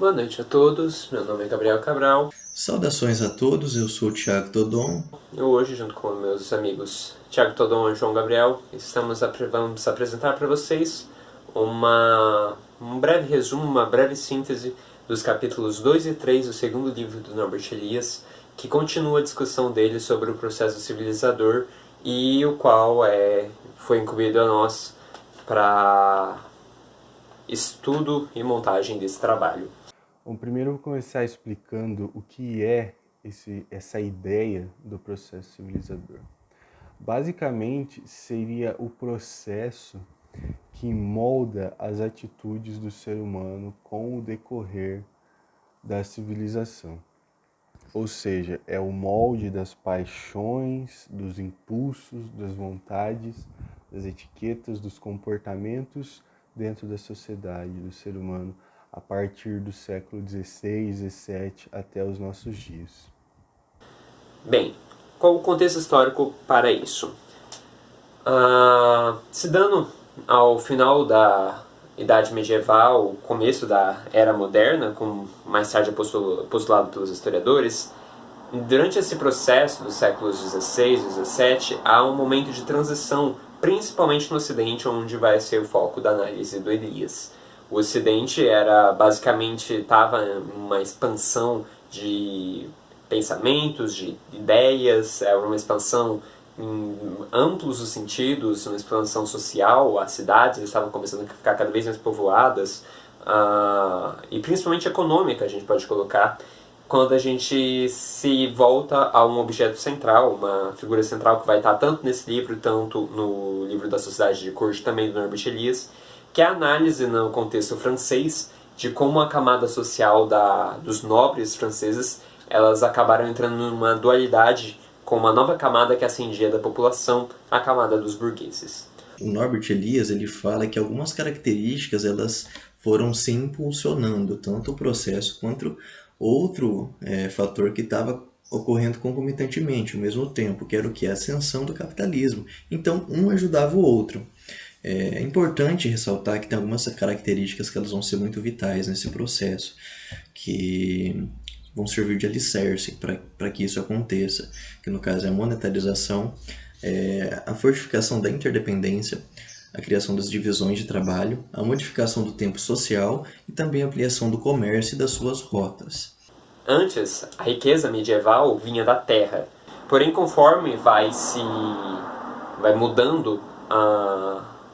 Boa noite a todos, meu nome é Gabriel Cabral. Saudações a todos, eu sou o Thiago Todon. Eu hoje, junto com meus amigos Thiago Todon e João Gabriel, vamos apresentar para vocês um breve resumo, uma breve síntese dos capítulos 2 e 3 do segundo livro do Norbert Elias, que continua a discussão dele sobre o processo civilizador e o qual foi incumbido a nós para estudo e montagem desse trabalho. Bom, primeiro eu vou começar explicando o que é essa ideia do processo civilizador. Basicamente, seria o processo que molda as atitudes do ser humano com o decorrer da civilização. Ou seja, é o molde das paixões, dos impulsos, das vontades, das etiquetas, dos comportamentos dentro da sociedade, do ser humano, a partir do século XVI, XVII até os nossos dias. Bem, qual o contexto histórico para isso? Se dando ao final da Idade Medieval, começo da Era Moderna, como mais tarde é postulado pelos historiadores, durante esse processo dos séculos XVI e XVII, há um momento de transição, principalmente no Ocidente, onde vai ser o foco da análise do Elias. O Ocidente estava em uma expansão de pensamentos, de ideias, era uma expansão em amplos os sentidos, uma expansão social, as cidades estavam começando a ficar cada vez mais povoadas, e principalmente econômica, a gente pode colocar, quando a gente se volta a um objeto central, uma figura central que vai estar tanto nesse livro, tanto no livro da Sociedade de Corte, também do Norbert Elias, que é a análise no contexto francês de como a camada social dos nobres franceses elas acabaram entrando numa dualidade com uma nova camada que ascendia da população, a camada dos burgueses. O Norbert Elias ele fala que algumas características elas foram se impulsionando, tanto o processo quanto outro fator que estava ocorrendo concomitantemente, ao mesmo tempo, que era o que? A ascensão do capitalismo. Então, um ajudava o outro. É importante ressaltar que tem algumas características que elas vão ser muito vitais nesse processo, que vão servir de alicerce para que isso aconteça, que no caso é a monetarização, a fortificação da interdependência, a criação das divisões de trabalho, a modificação do tempo social e também a ampliação do comércio e das suas rotas. Antes, a riqueza medieval vinha da terra, porém conforme vai mudando,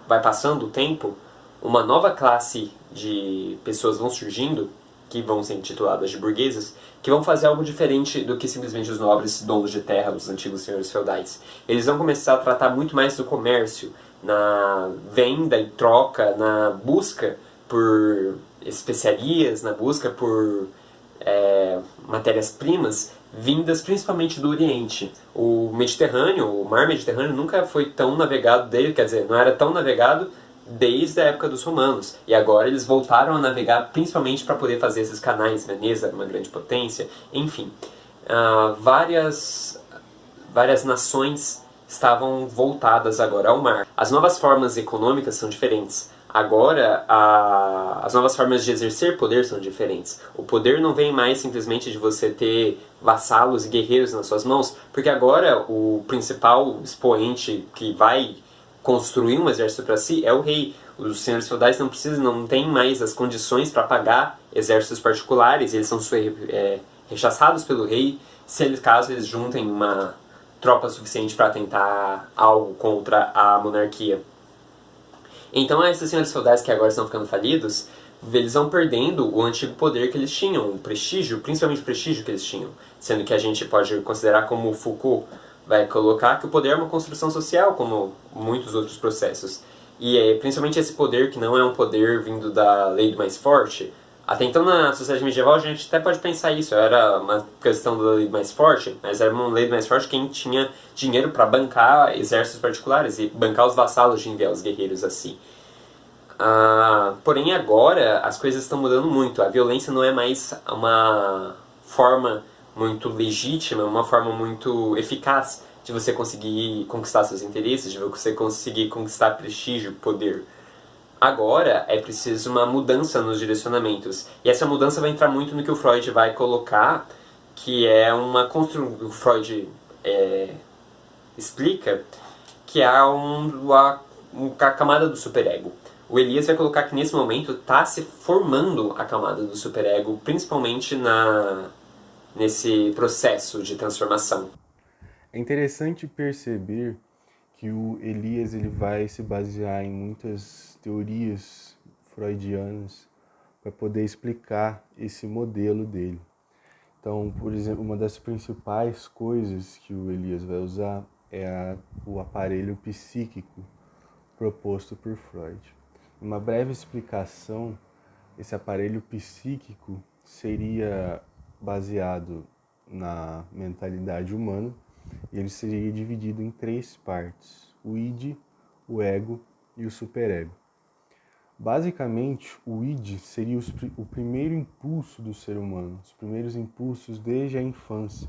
vai passando o tempo, uma nova classe de pessoas vão surgindo, que vão ser intituladas de burgueses, que vão fazer algo diferente do que simplesmente os nobres donos de terra, os antigos senhores feudais. Eles vão começar a tratar muito mais do comércio, na venda e troca, na busca por especiarias, na busca por matérias-primas vindas principalmente do Oriente. O Mediterrâneo, o mar Mediterrâneo nunca foi tão navegado não era tão navegado desde a época dos romanos. E agora eles voltaram a navegar principalmente para poder fazer esses canais. Veneza era uma grande potência. Enfim, várias nações estavam voltadas agora ao mar. As novas formas econômicas são diferentes. Agora, as novas formas de exercer poder são diferentes. O poder não vem mais simplesmente de você ter vassalos e guerreiros nas suas mãos, porque agora o principal expoente que vai construir um exército para si é o rei. Os senhores feudais não têm mais as condições para pagar exércitos particulares, eles são rechaçados pelo rei, caso eles juntem uma tropa suficiente para tentar algo contra a monarquia. Então esses senhores feudais que agora estão ficando falidos, eles vão perdendo o antigo poder que eles tinham, o prestígio, principalmente o prestígio que eles tinham. Sendo que a gente pode considerar como Foucault vai colocar que o poder é uma construção social, como muitos outros processos. E principalmente esse poder que não é um poder vindo da lei do mais forte. Até então na sociedade medieval a gente até pode pensar isso, era uma questão da lei do mais forte, mas era uma lei do mais forte quem tinha dinheiro para bancar exércitos particulares e bancar os vassalos de enviar os guerreiros assim. Porém agora as coisas estão mudando muito, a violência não é mais uma forma muito legítima, uma forma muito eficaz de você conseguir conquistar seus interesses, de você conseguir conquistar prestígio, poder. Agora é preciso uma mudança nos direcionamentos. E essa mudança vai entrar muito no que o Freud vai colocar, que é uma construção. O Freud explica que há a camada do superego. O Elias vai colocar que nesse momento está se formando a camada do superego, principalmente nesse processo de transformação. É interessante perceber que o Elias ele vai se basear em muitas teorias freudianas para poder explicar esse modelo dele. Então, por exemplo, uma das principais coisas que o Elias vai usar é o aparelho psíquico proposto por Freud. Uma breve explicação, esse aparelho psíquico seria baseado na mentalidade humana e ele seria dividido em 3 partes: o id, o ego e o superego. Basicamente, o id seria o primeiro impulso do ser humano, os primeiros impulsos desde a infância.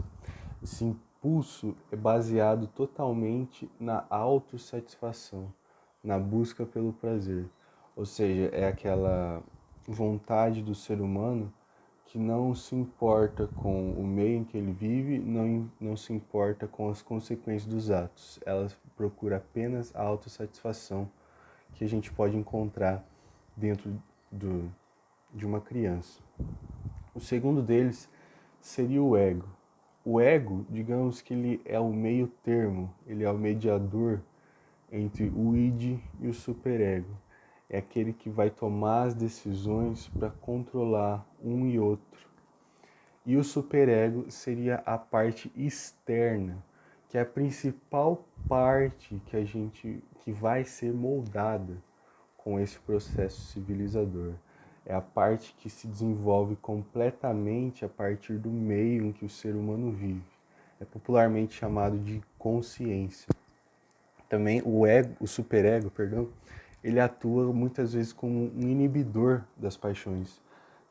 Esse impulso é baseado totalmente na autossatisfação, na busca pelo prazer. Ou seja, é aquela vontade do ser humano que não se importa com o meio em que ele vive, não se importa com as consequências dos atos. Ela procura apenas a autossatisfação que a gente pode encontrar dentro de uma criança. O segundo deles seria o ego. O ego, digamos que ele é o meio termo, ele é o mediador entre o id e o superego. É aquele que vai tomar as decisões para controlar um e outro. E o superego seria a parte externa, que é a principal parte que vai ser moldada com esse processo civilizador. É a parte que se desenvolve completamente a partir do meio em que o ser humano vive. É popularmente chamado de consciência. Também o superego, ele atua muitas vezes como um inibidor das paixões.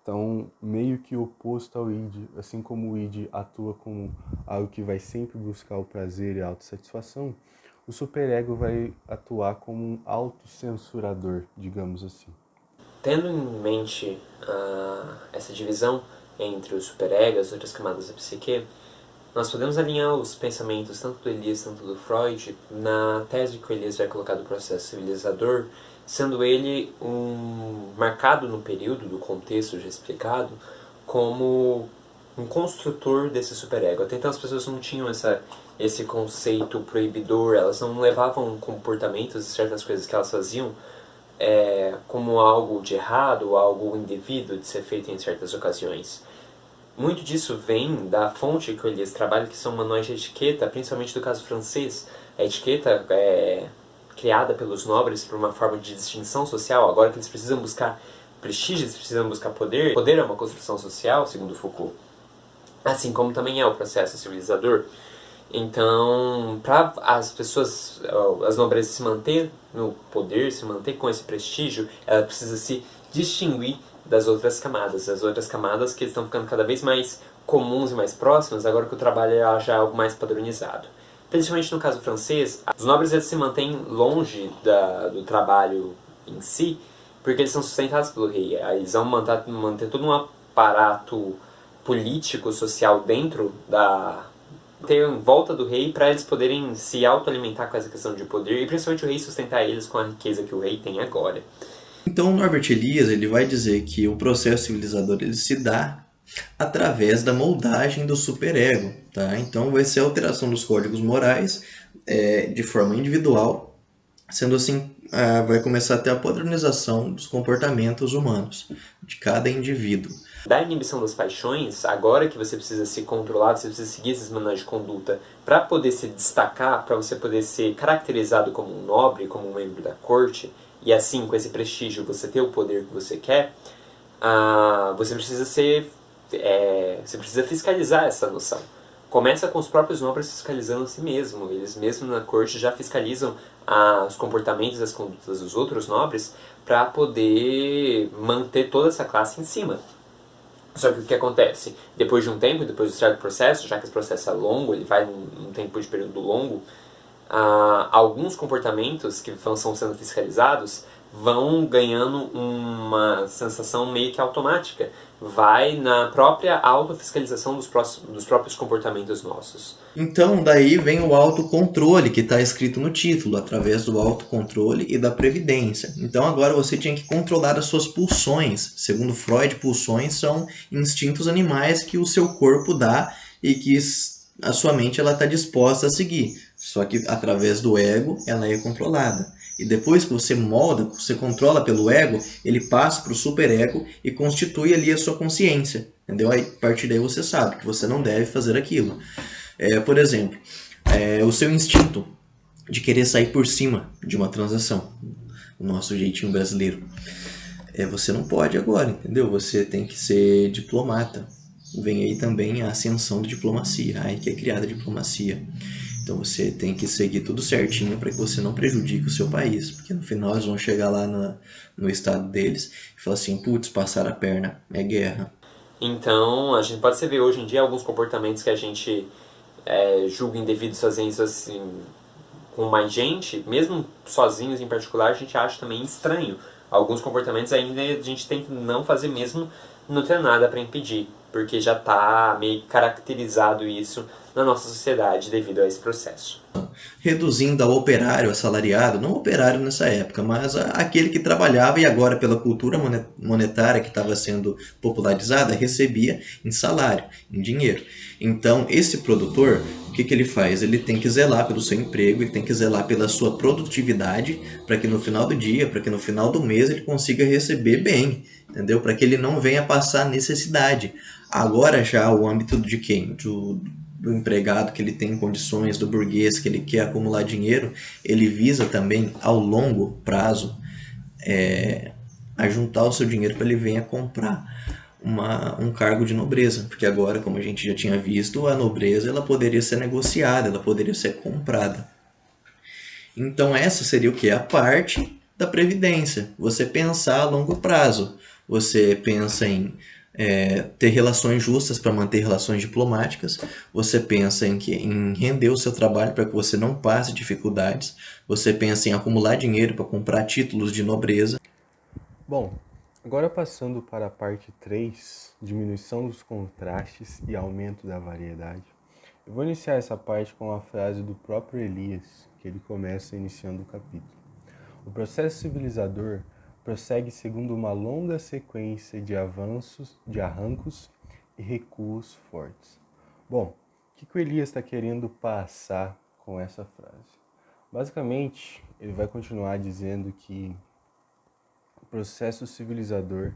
Então, meio que oposto ao id, assim como o id atua como algo que vai sempre buscar o prazer e a autossatisfação, o superego vai atuar como um autocensurador, digamos assim. Tendo em mente essa divisão entre o superego e as outras camadas da psique, nós podemos alinhar os pensamentos tanto do Elias quanto do Freud na tese que o Elias vai colocar do processo civilizador, sendo ele marcado no período do contexto já explicado como um construtor desse superego. Até então as pessoas não tinham esse conceito proibidor, elas não levavam comportamentos e certas coisas que elas faziam como algo de errado, algo indevido de ser feito em certas ocasiões. Muito disso vem da fonte que o Elias trabalha, que são manuais de etiqueta, principalmente do caso francês. A etiqueta é criada pelos nobres por uma forma de distinção social. Agora que eles precisam buscar prestígio, eles precisam buscar poder. Poder é uma construção social, segundo Foucault. Assim como também é o processo civilizador. Então, para as pessoas, as nobrezas se manter no poder, se manter com esse prestígio, ela precisa se distinguir das outras camadas. As outras camadas que estão ficando cada vez mais comuns e mais próximas, agora que o trabalho já é algo mais padronizado. Principalmente no caso francês, os nobres eles se mantêm longe do trabalho em si, porque eles são sustentados pelo rei. Eles vão manter todo um aparato político, social dentro ter em volta do rei para eles poderem se autoalimentar com essa questão de poder e principalmente o rei sustentar eles com a riqueza que o rei tem agora. Então, Norbert Elias ele vai dizer que o processo civilizador ele se dá através da moldagem do superego, tá? Então, vai ser a alteração dos códigos morais de forma individual, sendo assim, vai começar a ter a padronização dos comportamentos humanos de cada indivíduo. Da inibição das paixões, agora que você precisa se controlar, você precisa seguir esses manuais de conduta para poder se destacar, para você poder ser caracterizado como um nobre, como um membro da corte, e assim, com esse prestígio, você ter o poder que você quer, você precisa você precisa fiscalizar essa noção. Começa com os próprios nobres fiscalizando a si mesmo. Eles mesmos na corte já fiscalizam os comportamentos e as condutas dos outros nobres para poder manter toda essa classe em cima. Só que o que acontece? Depois de um tempo, depois de um certo processo, já que esse processo é longo, ele vai num tempo de período longo, alguns comportamentos que são sendo fiscalizados vão ganhando uma sensação meio que automática. Vai na própria autofiscalização dos próprios comportamentos nossos. Então, daí vem o autocontrole que está escrito no título, através do autocontrole e da previdência. Então, agora você tinha que controlar as suas pulsões. Segundo Freud, pulsões são instintos animais que o seu corpo dá e que a sua mente está disposta a seguir. Só que através do ego, ela é controlada. E depois que você molda, você controla pelo ego, ele passa para o superego e constitui ali a sua consciência. Entendeu? Aí, a partir daí você sabe que você não deve fazer aquilo. Por exemplo, o seu instinto de querer sair por cima de uma transação, o nosso jeitinho brasileiro, você não pode agora, entendeu? Você tem que ser diplomata. Vem aí também a ascensão da diplomacia, aí que é criada a diplomacia. Então você tem que seguir tudo certinho para que você não prejudique o seu país, porque no final eles vão chegar lá no estado deles e falar assim, putz, passaram a perna, é guerra. Então, a gente pode ver hoje em dia alguns comportamentos que a gente julga indevidos fazendo assim com mais gente, mesmo sozinhos em particular, a gente acha também estranho. Alguns comportamentos ainda a gente tem que não fazer mesmo, não ter nada para impedir, porque já está meio caracterizado isso na nossa sociedade devido a esse processo. Reduzindo ao operário assalariado, não operário nessa época, mas aquele que trabalhava e agora pela cultura monetária que estava sendo popularizada, recebia em salário, em dinheiro. Então, esse produtor, o que ele faz? Ele tem que zelar pelo seu emprego, ele tem que zelar pela sua produtividade, para que no final do dia, para que no final do mês ele consiga receber bem, entendeu? Para que ele não venha passar necessidade. Agora já o âmbito de quem? Do empregado, que ele tem condições, do burguês que ele quer acumular dinheiro, ele visa também ao longo prazo a juntar o seu dinheiro para ele venha comprar um cargo de nobreza, porque agora, como a gente já tinha visto, a nobreza ela poderia ser negociada, ela poderia ser comprada. Então essa seria o que? A parte da previdência, você pensar a longo prazo, você pensa em ter relações justas para manter relações diplomáticas, você pensa em render o seu trabalho para que você não passe dificuldades, você pensa em acumular dinheiro para comprar títulos de nobreza. Bom, agora passando para a parte 3, diminuição dos contrastes e aumento da variedade, eu vou iniciar essa parte com a frase do próprio Elias, que ele começa iniciando o capítulo. O processo civilizador prossegue segundo uma longa sequência de avanços, de arrancos e recuos fortes. Bom, o que o Elias está querendo passar com essa frase? Basicamente, ele vai continuar dizendo que o processo civilizador,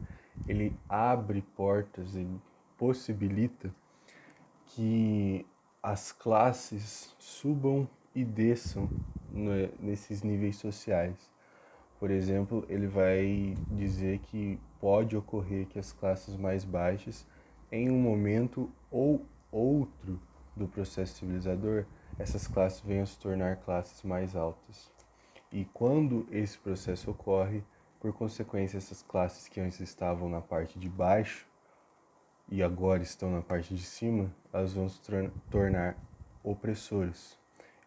ele abre portas, ele possibilita que as classes subam e desçam nesses níveis sociais. Por exemplo, ele vai dizer que pode ocorrer que as classes mais baixas, em um momento ou outro do processo civilizador, essas classes venham a se tornar classes mais altas. E quando esse processo ocorre, por consequência, essas classes que antes estavam na parte de baixo e agora estão na parte de cima, elas vão se tornar opressoras.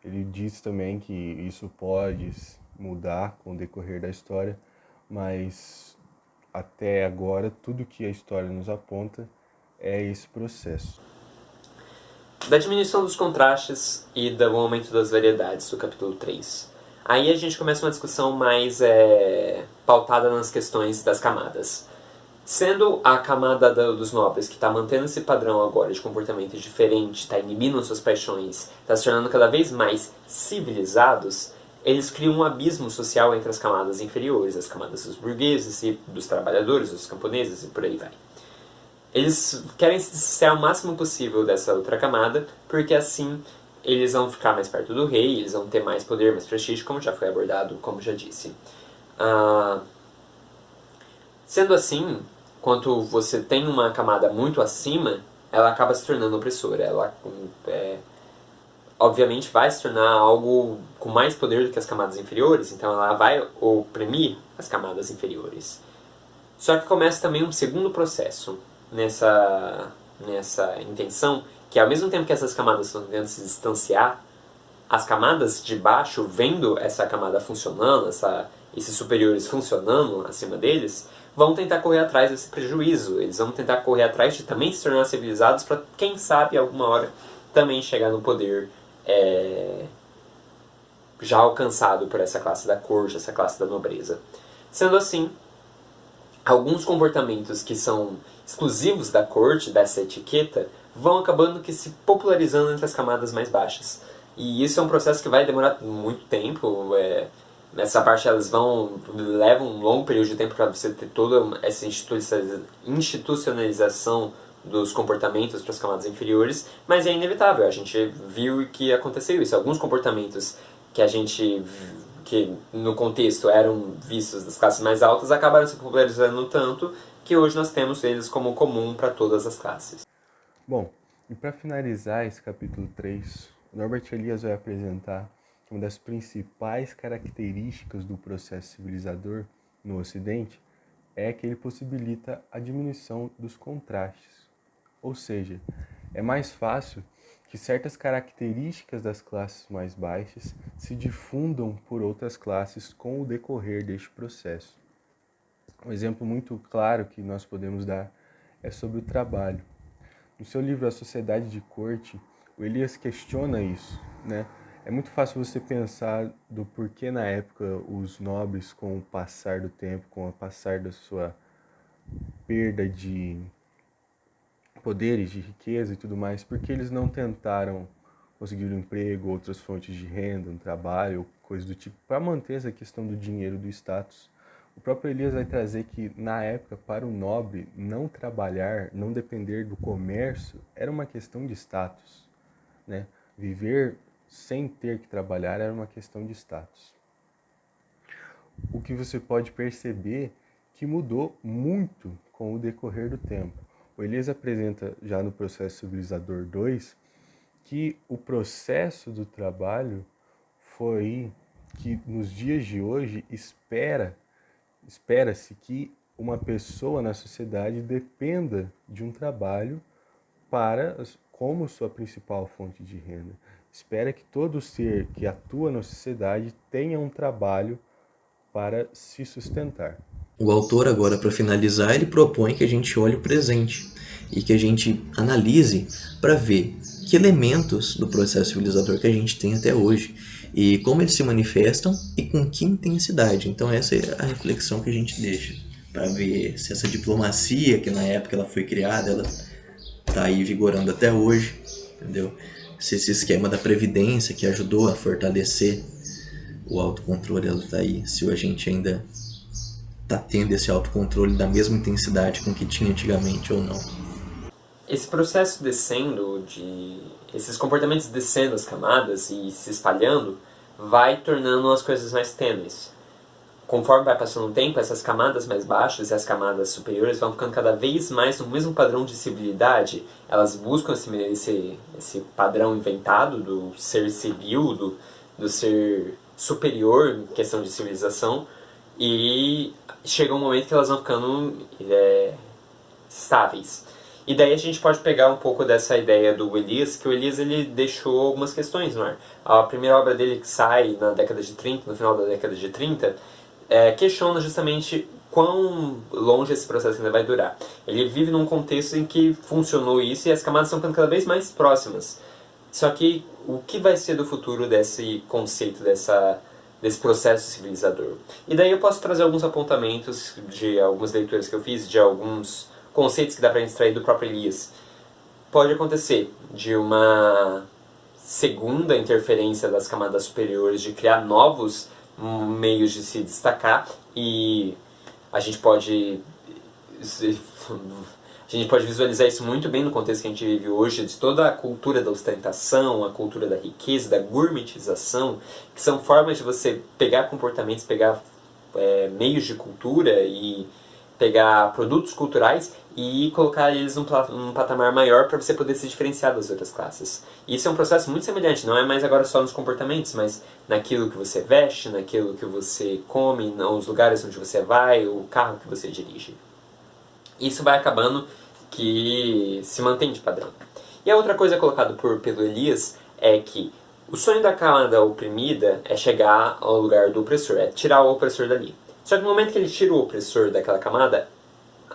Ele diz também que isso pode mudar com o decorrer da história, mas até agora tudo que a história nos aponta é esse processo. Da diminuição dos contrastes e do aumento das variedades do capítulo 3. Aí a gente começa uma discussão mais pautada nas questões das camadas. Sendo a camada dos nobres que está mantendo esse padrão agora de comportamento diferente, está inibindo suas paixões, está se tornando cada vez mais civilizados, eles criam um abismo social entre as camadas inferiores, as camadas dos burgueses e dos trabalhadores, dos camponeses e por aí vai. Eles querem se distanciar o máximo possível dessa outra camada, porque assim eles vão ficar mais perto do rei, eles vão ter mais poder, mais prestígio, como já foi abordado, como já disse. Sendo assim, quando você tem uma camada muito acima, ela acaba se tornando opressora. Ela obviamente vai se tornar algo com mais poder do que as camadas inferiores, então ela vai oprimir as camadas inferiores. Só que começa também um segundo processo nessa intenção, que ao mesmo tempo que essas camadas estão tentando se distanciar, as camadas de baixo, vendo essa camada funcionando, esses superiores funcionando acima deles, vão tentar correr atrás desse prejuízo. Eles vão tentar correr atrás de também se tornar civilizados para, quem sabe, alguma hora também chegar no poder já alcançado por essa classe da corte, essa classe da nobreza. Sendo assim, alguns comportamentos que são exclusivos da corte, dessa etiqueta, vão acabando que se popularizando entre as camadas mais baixas. E isso é um processo que vai demorar muito tempo. Nessa parte elas levam um longo período de tempo para você ter toda essa institucionalização dos comportamentos para as camadas inferiores, mas é inevitável. A gente viu que aconteceu isso. Alguns comportamentos que no contexto eram vistos das classes mais altas acabaram se popularizando tanto que hoje nós temos eles como comum para todas as classes. Bom, e para finalizar esse capítulo 3, Norbert Elias vai apresentar que uma das principais características do processo civilizador no Ocidente é que ele possibilita a diminuição dos contrastes. Ou seja, é mais fácil que certas características das classes mais baixas se difundam por outras classes com o decorrer deste processo. Um exemplo muito claro que nós podemos dar é sobre o trabalho. No seu livro A Sociedade de Corte, o Elias questiona isso, né? É muito fácil você pensar do porquê na época os nobres, com o passar do tempo, com o passar da sua perda de poderes, de riqueza e tudo mais, porque eles não tentaram conseguir um emprego, outras fontes de renda, um trabalho, coisa do tipo, para manter essa questão do dinheiro, do status. O próprio Elias vai trazer que, na época, para o nobre, não trabalhar, não depender do comércio, era uma questão de status, né? Viver sem ter que trabalhar era uma questão de status. O que você pode perceber que mudou muito com o decorrer do tempo. O Elias apresenta, já no Processo Civilizador 2, que o processo do trabalho foi que, nos dias de hoje, espera-se que uma pessoa na sociedade dependa de um trabalho como sua principal fonte de renda. Espera que todo ser que atua na sociedade tenha um trabalho para se sustentar. O autor, agora, para finalizar, ele propõe que a gente olhe o presente e que a gente analise para ver que elementos do processo civilizador que a gente tem até hoje e como eles se manifestam e com que intensidade. Então essa é a reflexão que a gente deixa para ver se essa diplomacia que na época ela foi criada, ela está aí vigorando até hoje, entendeu? Se esse esquema da previdência que ajudou a fortalecer o autocontrole, ela está aí, se a gente ainda está tendo esse autocontrole da mesma intensidade com que tinha antigamente ou não. Esse processo esses comportamentos descendo as camadas e se espalhando, vai tornando as coisas mais tênues. Conforme vai passando o tempo, essas camadas mais baixas e as camadas superiores vão ficando cada vez mais no mesmo padrão de civilidade. Elas buscam esse padrão inventado do ser civil, do ser superior em questão de civilização, e chega um momento que elas vão ficando estáveis. E daí a gente pode pegar um pouco dessa ideia do Elias, que o Elias ele deixou algumas questões no ar. A primeira obra dele, que sai na década de 30, no final da década de 30, questiona justamente quão longe esse processo ainda vai durar. Ele vive num contexto em que funcionou isso e as camadas estão ficando cada vez mais próximas. Só que o que vai ser do futuro desse conceito, desse processo civilizador? E daí eu posso trazer alguns apontamentos de algumas leituras que eu fiz, de alguns conceitos que dá para extrair do próprio Elias. Pode acontecer de uma segunda interferência das camadas superiores, de criar novos meios de se destacar, e a gente pode visualizar isso muito bem no contexto que a gente vive hoje, de toda a cultura da ostentação, a cultura da riqueza, da gourmetização, que são formas de você pegar comportamentos, pegar meios de cultura e pegar produtos culturais e colocar eles num patamar maior para você poder se diferenciar das outras classes. E isso é um processo muito semelhante, não é mais agora só nos comportamentos, mas naquilo que você veste, naquilo que você come, nos lugares onde você vai, o carro que você dirige. Isso vai acabando que se mantém de padrão. E a outra coisa colocada pelo Elias é que O sonho da camada oprimida é chegar ao lugar do opressor, é tirar o opressor dali. Só que no momento que ele tira o opressor daquela camada,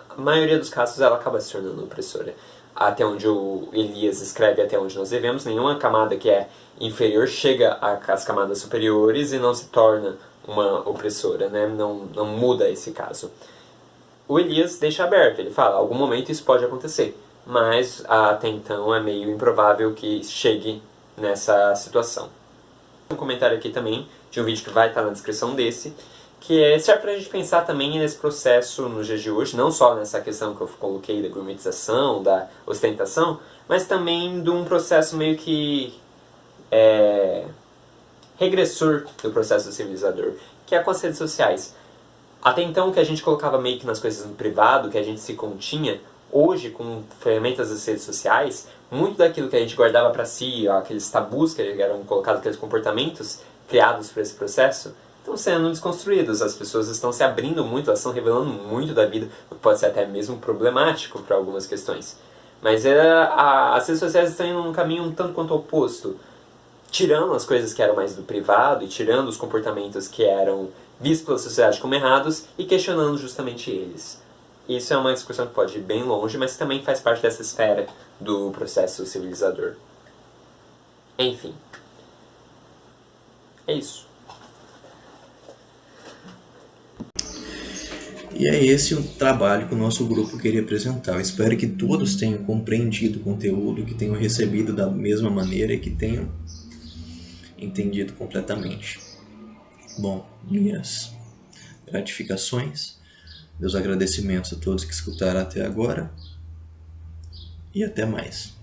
a maioria dos casos ela acaba se tornando opressora. Até onde o Elias escreve, até onde nós devemos, nenhuma camada que é inferior chega às camadas superiores e não se torna uma opressora, né? Não muda esse caso. O Elias deixa aberto, ele fala, algum momento isso pode acontecer, mas até então é meio improvável que chegue nessa situação. Um comentário aqui também, de um vídeo que vai estar na descrição desse, que serve pra gente pensar também nesse processo nos dias de hoje, não só nessa questão que eu coloquei da gourmetização, da ostentação, mas também de um processo meio que regressor do processo civilizador, que é com as redes sociais. Até então, que a gente colocava meio que nas coisas no privado, que a gente se continha, hoje, com ferramentas das redes sociais, muito daquilo que a gente guardava para si, aqueles tabus que eram colocados, aqueles comportamentos criados por esse processo, estão sendo desconstruídos. As pessoas estão se abrindo muito, elas estão revelando muito da vida, o que pode ser até mesmo problemático para algumas questões. Mas as redes sociais estão indo num caminho um tanto quanto oposto, tirando as coisas que eram mais do privado e tirando os comportamentos que eram vistos pela sociedade como errados e questionando justamente eles. Isso é uma discussão que pode ir bem longe, mas também faz parte dessa esfera do processo civilizador. Enfim. É isso. E é esse o trabalho que o nosso grupo queria apresentar. Eu espero que todos tenham compreendido o conteúdo, que tenham recebido da mesma maneira e que tenham entendido completamente. Bom, minhas gratificações, meus agradecimentos a todos que escutaram até agora e até mais.